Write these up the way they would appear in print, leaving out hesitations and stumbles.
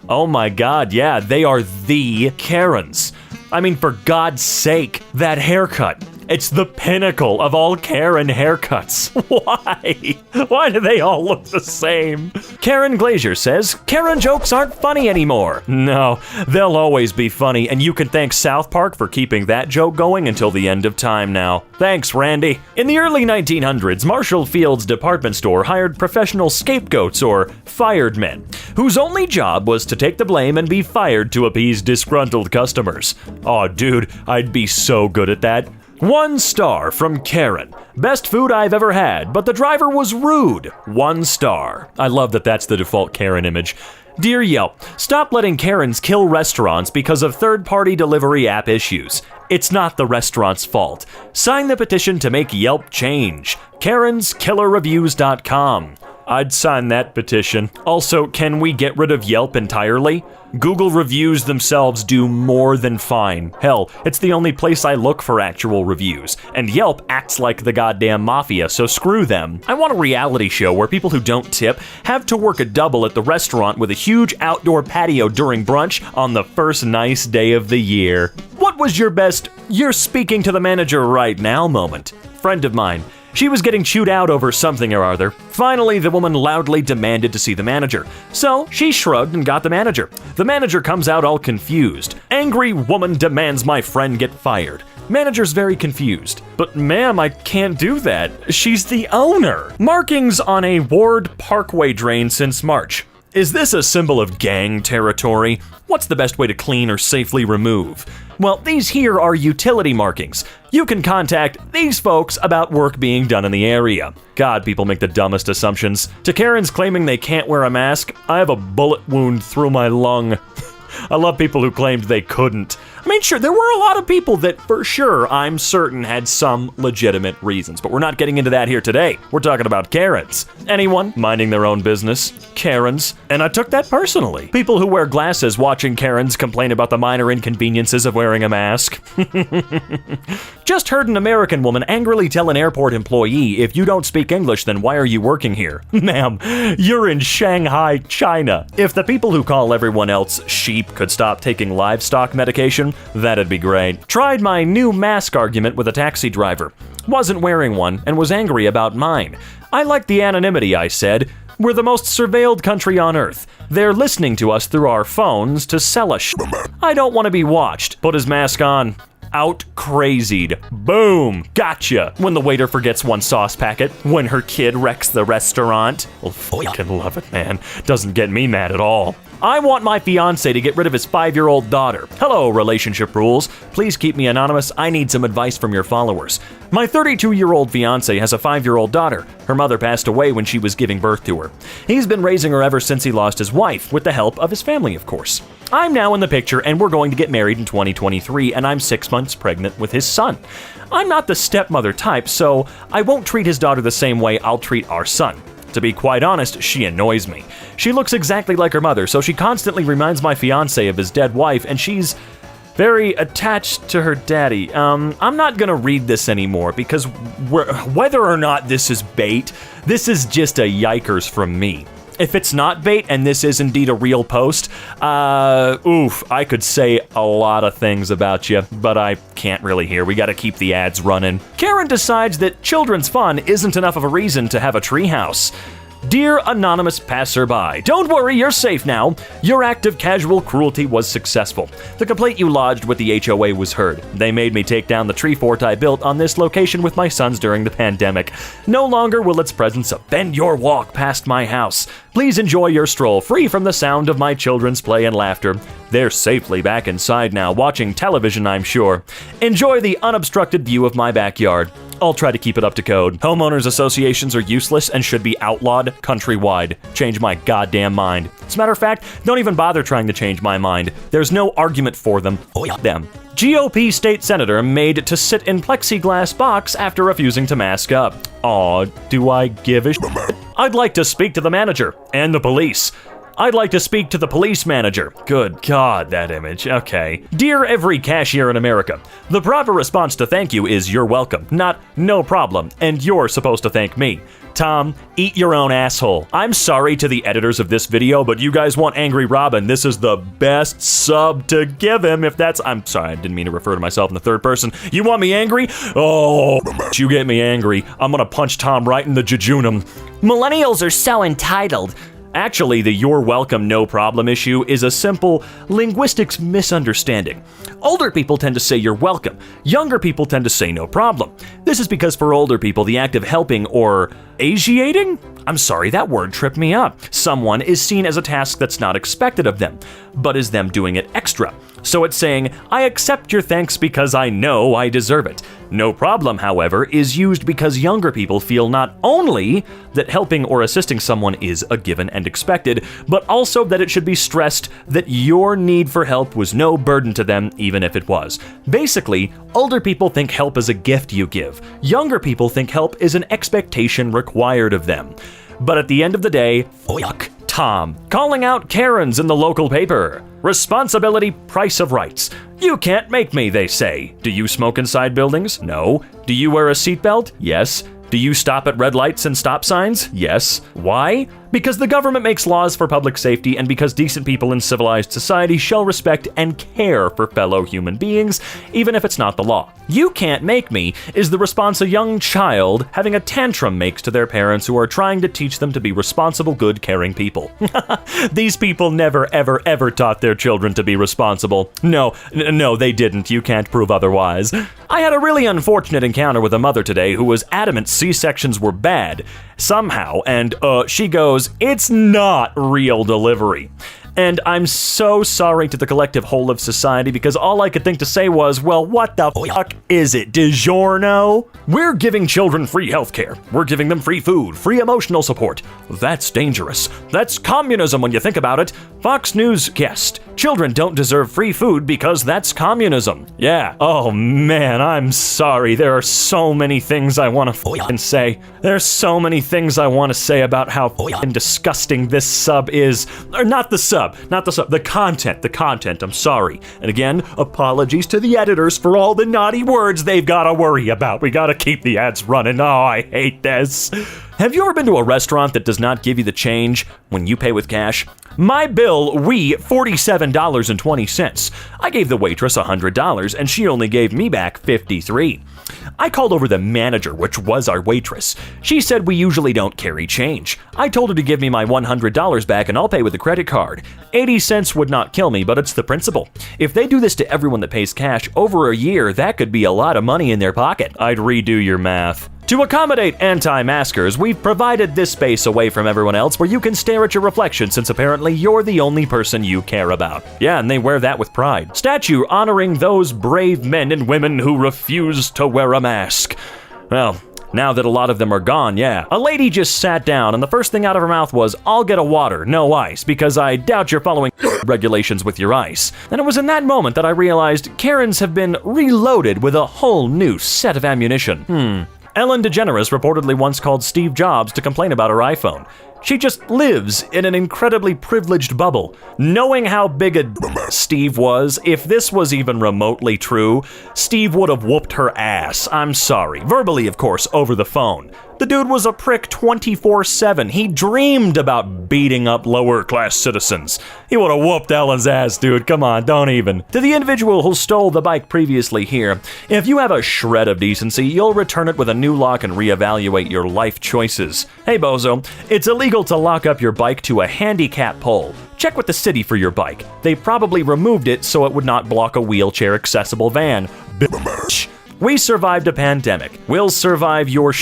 Oh my god, yeah, they are the Karens. I mean, for God's sake, that haircut. It's the pinnacle of all Karen haircuts. Why? Why do they all look the same? Karen Glazier says, Karen jokes aren't funny anymore. No, they'll always be funny, and you can thank South Park for keeping that joke going until the end of time now. Thanks, Randy. In the early 1900s, Marshall Field's department store hired professional scapegoats, or fired men, whose only job was to take the blame and be fired to appease disgruntled customers. Aw, dude, I'd be so good at that. 1 star from Karen. Best food I've ever had, but the driver was rude. 1 star. I love that that's the default Karen image. Dear Yelp, stop letting Karens kill restaurants because of third-party delivery app issues. It's not the restaurant's fault. Sign the petition to make Yelp change. KarensKillerReviews.com. I'd sign that petition. Also, can we get rid of Yelp entirely? Google reviews themselves do more than fine. Hell, it's the only place I look for actual reviews. And Yelp acts like the goddamn mafia, so screw them. I want a reality show where people who don't tip have to work a double at the restaurant with a huge outdoor patio during brunch on the first nice day of the year. What was your best "you're speaking to the manager right now" moment? Friend of mine. She was getting chewed out over something or other. Finally, the woman loudly demanded to see the manager. So she shrugged and got the manager. The manager comes out all confused. Angry woman demands my friend get fired. Manager's very confused. But ma'am, I can't do that. She's the owner. Markings on a Ward Parkway drain since March. Is this a symbol of gang territory? What's the best way to clean or safely remove? Well, these here are utility markings. You can contact these folks about work being done in the area. God, people make the dumbest assumptions. To Karens claiming they can't wear a mask, I have a bullet wound through my lung. I love people who claimed they couldn't. I mean, sure, there were a lot of people that for sure, I'm certain, had some legitimate reasons, but we're not getting into that here today. We're talking about Karens. Anyone minding their own business. Karens. And I took that personally. People who wear glasses watching Karens complain about the minor inconveniences of wearing a mask. Just heard an American woman angrily tell an airport employee, if you don't speak English, then why are you working here? Ma'am, you're in Shanghai, China. If the people who call everyone else sheep could stop taking livestock medication, that'd be great. Tried my new mask argument with a taxi driver. Wasn't wearing one and was angry about mine. I like the anonymity, I said. We're the most surveilled country on earth. They're listening to us through our phones to sell us shit. I don't want to be watched. Put his mask on. Out crazied. Boom. Gotcha. When the waiter forgets one sauce packet. When her kid wrecks the restaurant. Well, fucking love it, man. Doesn't get me mad at all. I want my fiance to get rid of his 5-year-old daughter. Hello, relationship rules. Please keep me anonymous. I need some advice from your followers. My 32-year-old fiance has a 5-year-old daughter. Her mother passed away when she was giving birth to her. He's been raising her ever since he lost his wife, with the help of his family, of course. I'm now in the picture, and we're going to get married in 2023, and I'm 6 months pregnant with his son. I'm not the stepmother type, so I won't treat his daughter the same way I'll treat our son. To be quite honest, she annoys me. She looks exactly like her mother, so she constantly reminds my fiancé of his dead wife, and she's very attached to her daddy. I'm not gonna read this anymore, because whether or not this is bait, this is just a yikers from me. If it's not bait and this is indeed a real post, I could say a lot of things about you, but I can't really here. We gotta keep the ads running. Karen decides that children's fun isn't enough of a reason to have a treehouse. Dear anonymous passerby, don't worry, you're safe now. Your act of casual cruelty was successful. The complaint you lodged with the HOA was heard. They made me take down the tree fort I built on this location with my sons during the pandemic. No longer will its presence upend your walk past my house. Please enjoy your stroll free from the sound of my children's play and laughter. They're safely back inside now, watching television, I'm sure. Enjoy the unobstructed view of my backyard. I'll try to keep it up to code. Homeowners associations are useless and should be outlawed countrywide. Change my goddamn mind. As a matter of fact, don't even bother trying to change my mind. There's no argument for them. Them. GOP state senator made to sit in plexiglass box after refusing to mask up. Aw, do I give a shit? I'd like to speak to the manager and the police. I'd like to speak to the police manager. Good God, that image. Okay. Dear every cashier in America, the proper response to thank you is you're welcome, not no problem, and you're supposed to thank me. Tom, eat your own asshole. I'm sorry to the editors of this video, but you guys want Angry Robin. This is the best sub to give him if that's... I'm sorry, I didn't mean to refer to myself in the third person. You want me angry? Oh, you get me angry. I'm gonna punch Tom right in the jejunum. Millennials are so entitled. Actually, the you're welcome, no problem issue is a simple linguistics misunderstanding. Older people tend to say you're welcome. Younger people tend to say no problem. This is because for older people, the act of helping or asiating? I'm sorry, that word tripped me up. Someone is seen as a task that's not expected of them, but is them doing it extra. So it's saying, I accept your thanks because I know I deserve it. No problem, however, is used because younger people feel not only that helping or assisting someone is a given and expected, but also that it should be stressed that your need for help was no burden to them, even if it was. Basically, older people think help is a gift you give. Younger people think help is an expectation required of them. But at the end of the day, fuck Tom, calling out Karens in the local paper. Responsibility, price of rights. You can't make me, they say. Do you smoke inside buildings? No. Do you wear a seatbelt? Yes. Do you stop at red lights and stop signs? Yes. Why? Because the government makes laws for public safety and because decent people in civilized society shall respect and care for fellow human beings, even if it's not the law. You can't make me is the response a young child having a tantrum makes to their parents who are trying to teach them to be responsible, good, caring people. These people never, ever, ever taught their children to be responsible. No, they didn't. You can't prove otherwise. I had a really unfortunate encounter with a mother today who was adamant C-sections were bad somehow, and she goes, it's not real delivery. And I'm so sorry to the collective whole of society because all I could think to say was, well, what the fuck is it, DiGiorno? We're giving children free healthcare. We're giving them free food, free emotional support. That's dangerous. That's communism when you think about it. Fox News guest, children don't deserve free food because that's communism. Yeah. Oh man, I'm sorry. There are so many things I want to f***ing say. There's so many things I want to say about how f***ing disgusting this sub is. Or not the sub. The content, I'm sorry. And again, apologies to the editors for all the naughty words they've got to worry about. We got to keep the ads running. Oh, I hate this. Have you ever been to a restaurant that does not give you the change when you pay with cash? My bill, $47.20. I gave the waitress $100 and she only gave me back $53. I called over the manager, which was our waitress. She said we usually don't carry change. I told her to give me my $100 back and I'll pay with a credit card. 80 cents would not kill me, but it's the principle. If they do this to everyone that pays cash over a year, that could be a lot of money in their pocket. I'd redo your math. To accommodate anti-maskers, we've provided this space away from everyone else where you can stare at your reflection since apparently you're the only person you care about. Yeah, and they wear that with pride. Statue honoring those brave men and women who refuse to wear a mask. Well, now that a lot of them are gone, yeah. A lady just sat down and the first thing out of her mouth was, I'll get a water, no ice, because I doubt you're following regulations with your ice. And it was in that moment that I realized Karens have been reloaded with a whole new set of ammunition. Ellen DeGeneres reportedly once called Steve Jobs to complain about her iPhone. She just lives in an incredibly privileged bubble. Knowing how big a Steve was, if this was even remotely true, Steve would have whooped her ass. I'm sorry. Verbally, of course, over the phone. The dude was a prick 24/7. He dreamed about beating up lower class citizens. He would have whooped Ellen's ass, dude. Come on, don't even. To the individual who stole the bike previously here, if you have a shred of decency, you'll return it with a new lock and reevaluate your life choices. Hey, bozo, it's illegal to lock up your bike to a handicap pole. Check with the city for your bike. They probably removed it so it would not block a wheelchair-accessible van. Bitch. We survived a pandemic. We'll survive your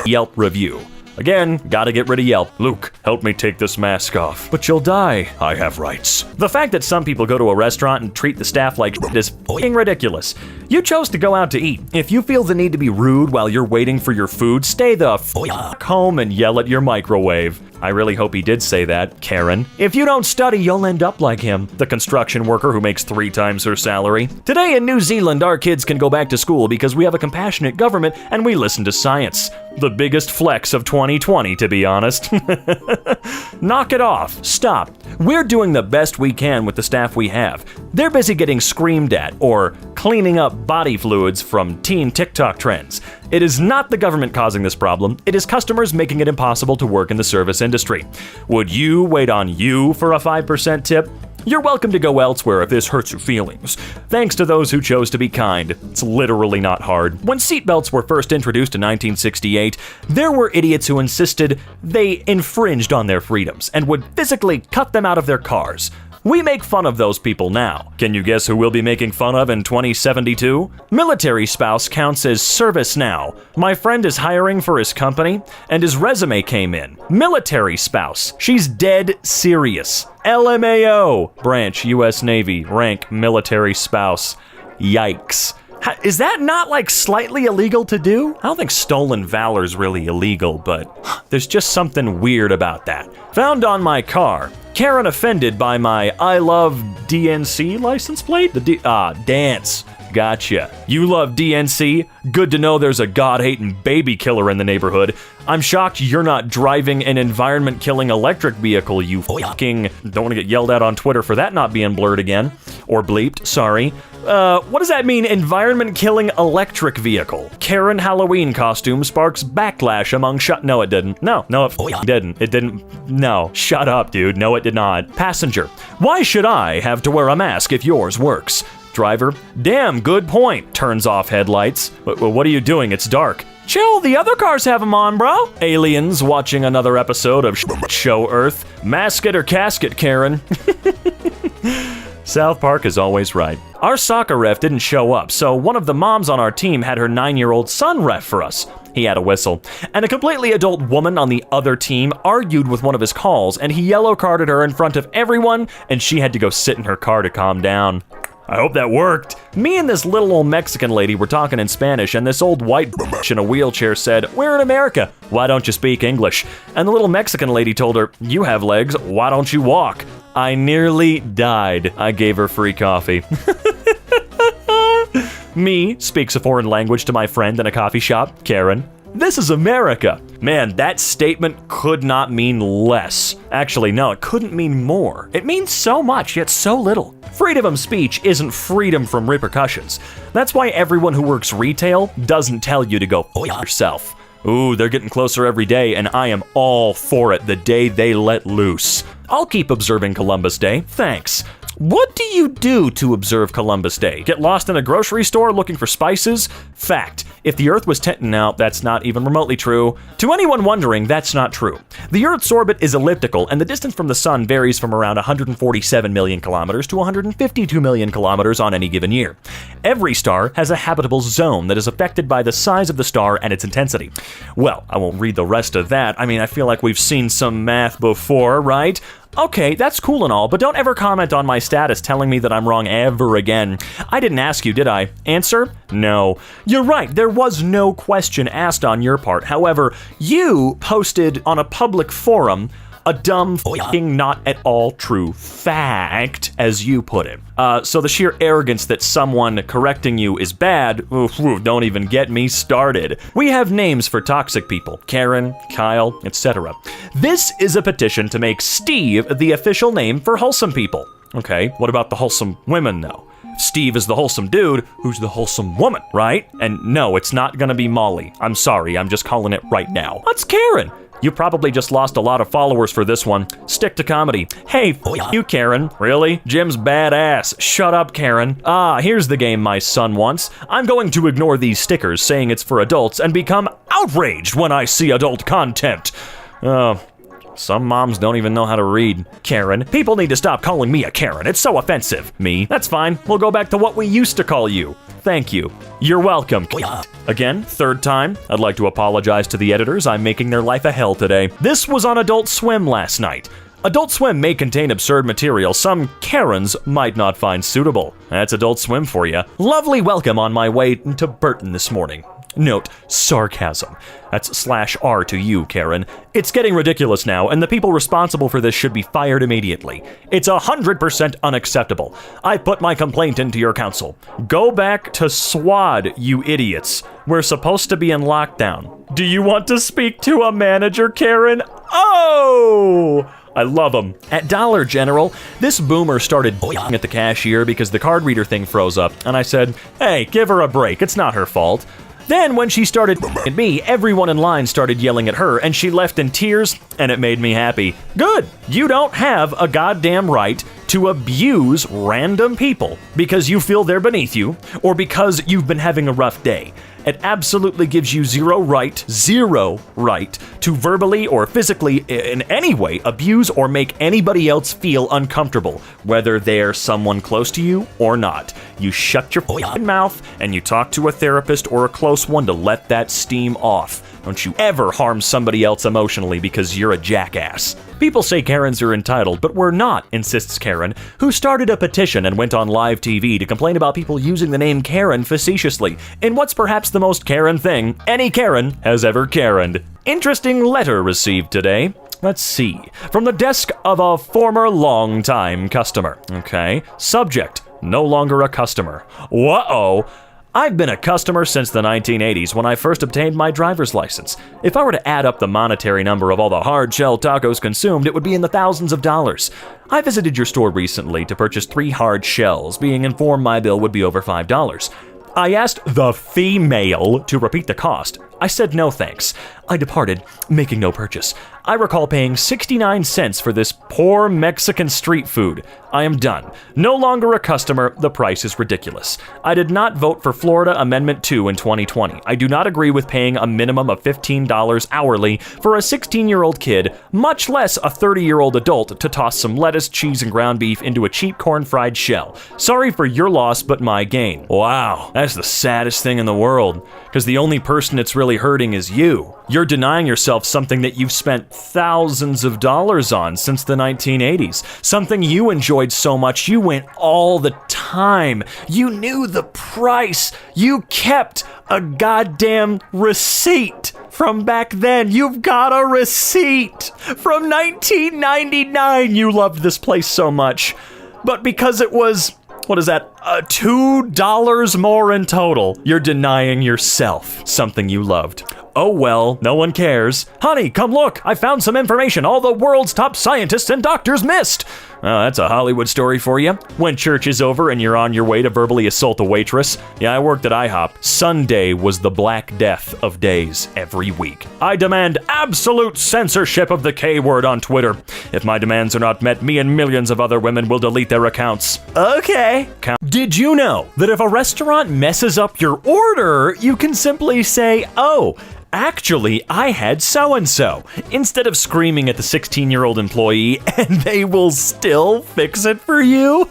Yelp review. Again, gotta get rid of Yelp. Luke, help me take this mask off. But you'll die. I have rights. The fact that some people go to a restaurant and treat the staff like is f***ing ridiculous. You chose to go out to eat. If you feel the need to be rude while you're waiting for your food, stay the f*** home and yell at your microwave. I really hope he did say that, Karen. If you don't study, you'll end up like him, the construction worker who makes 3 times her salary. Today in New Zealand, our kids can go back to school because we have a compassionate government and we listen to science. The biggest flex of 2020, to be honest. Knock it off. Stop. We're doing the best we can with the staff we have. They're busy getting screamed at or cleaning up body fluids from teen TikTok trends. It is not the government causing this problem. It is customers making it impossible to work in the service industry. Would you wait on you for a 5% tip? You're welcome to go elsewhere if this hurts your feelings. Thanks to those who chose to be kind. It's literally not hard. When seatbelts were first introduced in 1968, there were idiots who insisted they infringed on their freedoms and would physically cut them out of their cars. We make fun of those people now. Can you guess who we'll be making fun of in 2072? Military spouse counts as service now. My friend is hiring for his company, and his resume came in. Military spouse. She's dead serious. LMAO. Branch, U.S. Navy. Rank, military spouse. Yikes. Is that not like slightly illegal to do? I don't think stolen valor's really illegal, but there's just something weird about that. Found on my car. Karen offended by my I love DNC license plate? Dance. Gotcha. You love DNC? Good to know there's a God-hating baby killer in the neighborhood. I'm shocked you're not driving an environment-killing electric vehicle, you fucking... Don't want to get yelled at on Twitter for that not being blurred again. Or bleeped, sorry. What does that mean, environment-killing electric vehicle? Karen Halloween costume sparks backlash among No, it didn't. No, it didn't. It didn't. No, shut up, dude. No, it did not. Passenger. Why should I have to wear a mask if yours works? Driver. Damn, good point. Turns off headlights. What are you doing? It's dark. Chill, the other cars have them on, bro. Aliens watching another episode of Show Earth. Mask it or casket, Karen. South Park is always right. Our soccer ref didn't show up, so one of the moms on our team had her 9-year-old son ref for us. He had a whistle. And a completely adult woman on the other team argued with one of his calls, and he yellow carded her in front of everyone, and she had to go sit in her car to calm down. I hope that worked. Me and this little old Mexican lady were talking in Spanish, and this old white bitch in a wheelchair said, "We're in America. Why don't you speak English?" And the little Mexican lady told her, "You have legs. Why don't you walk?" I nearly died. I gave her free coffee. Me speaks a foreign language to my friend in a coffee shop, Karen. This is America. Man, that statement could not mean less. Actually, no, it couldn't mean more. It means so much, yet so little. Freedom of speech isn't freedom from repercussions. That's why everyone who works retail doesn't tell you to go f yourself. Ooh, they're getting closer every day, and I am all for it the day they let loose. I'll keep observing Columbus Day, thanks. What do you do to observe Columbus Day? Get lost in a grocery store looking for spices? Fact. If the Earth was no, that's not even remotely true. To anyone wondering, that's not true. The Earth's orbit is elliptical, and the distance from the Sun varies from around 147 million kilometers to 152 million kilometers on any given year. Every star has a habitable zone that is affected by the size of the star and its intensity. Well, I won't read the rest of that. I mean, I feel like we've seen some math before, right? Okay, that's cool and all, but don't ever comment on my status telling me that I'm wrong ever again. I didn't ask you, did I? Answer? No. You're right, there was no question asked on your part. However, you posted on a public forum a dumb f***ing not at all true fact, as you put it. So the sheer arrogance that someone correcting you is bad, don't even get me started. We have names for toxic people, Karen, Kyle, etc. This is a petition to make Steve the official name for wholesome people. Okay, what about the wholesome women though? Steve is the wholesome dude, who's the wholesome woman, right? And no, it's not gonna be Molly. I'm sorry, I'm just calling it right now. That's Karen. You probably just lost a lot of followers for this one. Stick to comedy. Hey, you, Karen. Really? Jim's badass. Shut up, Karen. Here's the game my son wants. I'm going to ignore these stickers saying it's for adults and become outraged when I see adult content. Some moms don't even know how to read. Karen. People need to stop calling me a Karen. It's so offensive. Me. That's fine. We'll go back to what we used to call you. Thank you. You're welcome. Again, third time, I'd like to apologize to the editors. I'm making their life a hell today. This was on Adult Swim last night. Adult Swim may contain absurd material some Karens might not find suitable. That's Adult Swim for you. Lovely welcome on my way to Burton this morning. Note, sarcasm. That's /R to you, Karen. It's getting ridiculous now, and the people responsible for this should be fired immediately. It's 100% unacceptable. I put my complaint into your council. Go back to SWAD, you idiots. We're supposed to be in lockdown. Do you want to speak to a manager, Karen? Oh! I love them. At Dollar General, this boomer started at the cashier because the card reader thing froze up, and I said, hey, give her a break, it's not her fault. Then when she started at me, everyone in line started yelling at her, and she left in tears, and it made me happy. Good. You don't have a goddamn right to abuse random people because you feel they're beneath you or because you've been having a rough day. It absolutely gives you zero right to verbally or physically in any way abuse or make anybody else feel uncomfortable, whether they're someone close to you or not. You shut your mouth and you talk to a therapist or a close one to let that steam off. Don't you ever harm somebody else emotionally because you're a jackass. People say Karens are entitled, but we're not, insists Karen, who started a petition and went on live TV to complain about people using the name Karen facetiously in what's perhaps the most Karen thing any Karen has ever Karened. Interesting letter received today. Let's see. From the desk of a former long-time customer. Okay. Subject, no longer a customer. Whoa. I've been a customer since the 1980s when I first obtained my driver's license. If I were to add up the monetary number of all the hard shell tacos consumed, it would be in the thousands of dollars. I visited your store recently to purchase 3 hard shells, being informed my bill would be over $5. I asked the female to repeat the cost. I said no thanks. I departed, making no purchase. I recall paying 69 cents for this poor Mexican street food. I am done. No longer a customer, the price is ridiculous. I did not vote for Florida Amendment 2 in 2020. I do not agree with paying a minimum of $15 hourly for a 16-year-old kid, much less a 30-year-old adult, to toss some lettuce, cheese, and ground beef into a cheap corn-fried shell. Sorry for your loss, but my gain. Wow, that's the saddest thing in the world, because the only person it's really hurting is you. You're denying yourself something that you've spent thousands of dollars on since the 1980s. Something you enjoyed so much you went all the time. You knew the price. You kept a goddamn receipt from back then. You've got a receipt from 1999. You loved this place so much. But because it was, what is that, $2 more in total, you're denying yourself something you loved. Oh well, no one cares. Honey, come look, I found some information all the world's top scientists and doctors missed. Oh, that's a Hollywood story for you. When church is over and you're on your way to verbally assault a waitress. Yeah, I worked at IHOP. Sunday was the Black Death of days every week. I demand absolute censorship of the K word on Twitter. If my demands are not met, me and millions of other women will delete their accounts. Okay. Did you know that if a restaurant messes up your order, you can simply say, oh, actually, I had so-and-so, instead of screaming at the 16-year-old employee, and they will still fix it for you?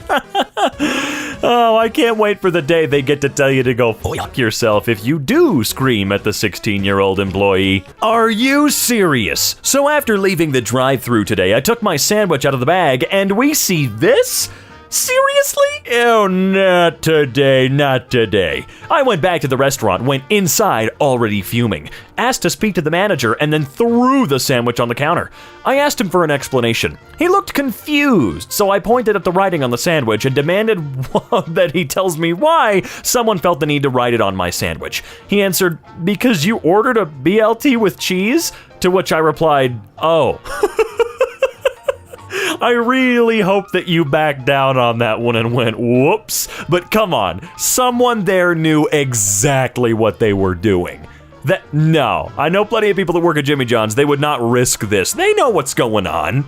Oh, I can't wait for the day they get to tell you to go fuck yourself if you do scream at the 16-year-old employee. Are you serious? So after leaving the drive-thru today, I took my sandwich out of the bag, and we see this? Seriously? Oh, not today, not today. I went back to the restaurant, went inside already fuming, asked to speak to the manager, and then threw the sandwich on the counter. I asked him for an explanation. He looked confused, so I pointed at the writing on the sandwich and demanded that he tells me why someone felt the need to write it on my sandwich. He answered, because you ordered a BLT with cheese? To which I replied, oh. I really hope that you backed down on that one and went, whoops. But come on, someone there knew exactly what they were doing. No, I know plenty of people that work at Jimmy John's. They would not risk this. They know what's going on.